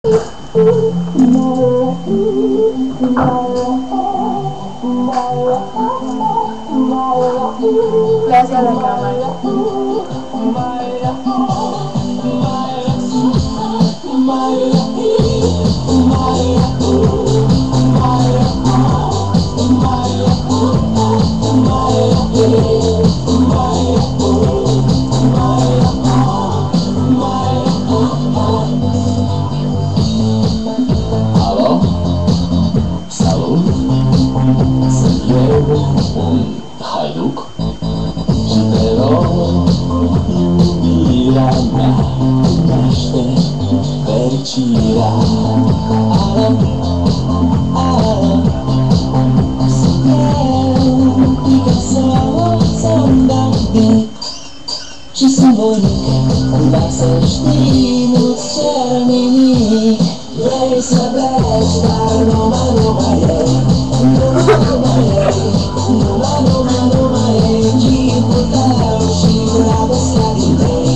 Lo hacia la cámara. Halo, salut, sunt eu, un haiduk și te rog, iubirea mea, cunoaște fericirea. Alo, alo, sunt eu, Picasso, să-mi dau de și sunt voinic, dar să știi, nu-ți cer nimic. Vrei să pleci, dar numai ei, numai ei, chipul tău și dragostea din tei.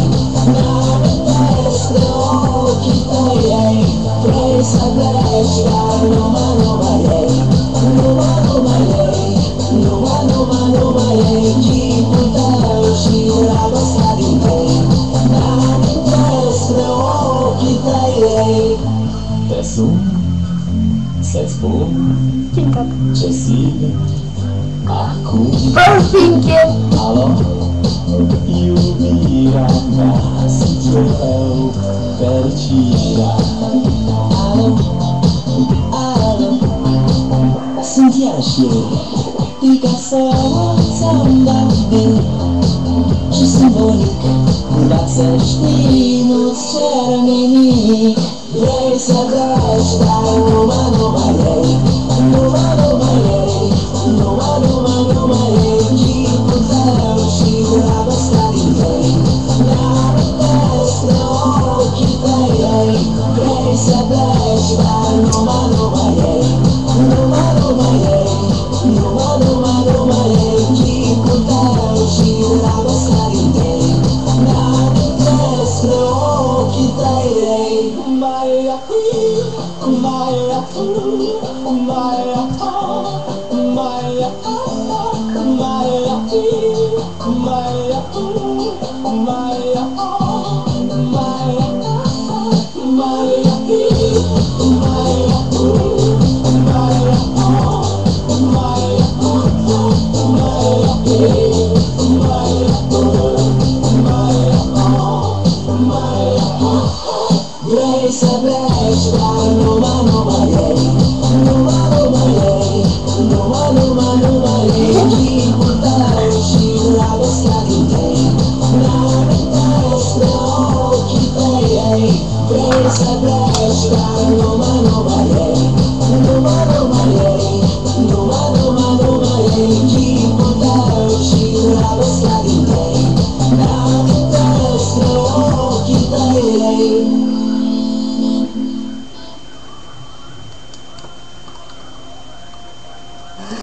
Mi-amintesc de ochii tăi, vrei să pleci, dar numai ei, numai ei, chipul tău și dragostea din tei. Mi-amintesc de ochii tăi. Te sun, să-ți spun ce simt acum. Alo, iubirea mea, sunt eu, fericirea. Alo, sunt iarăși eu, Picasso, să-mi dau bine și sunt voinic, dar să știi, nu-ți cer nimic. Vrei să pleci, dar numai ei, numai ei, chipul tău și dragostea din tei. Mi-amintesc de ochii tăi, vrei să pleci, dar numai ei, numai ei, chipul tău și dragostea din tei. Mi-amintesc de ochii tăi. Vrei să pleci, dar numai ei, numai ei, chipul tău și dragostea din tei.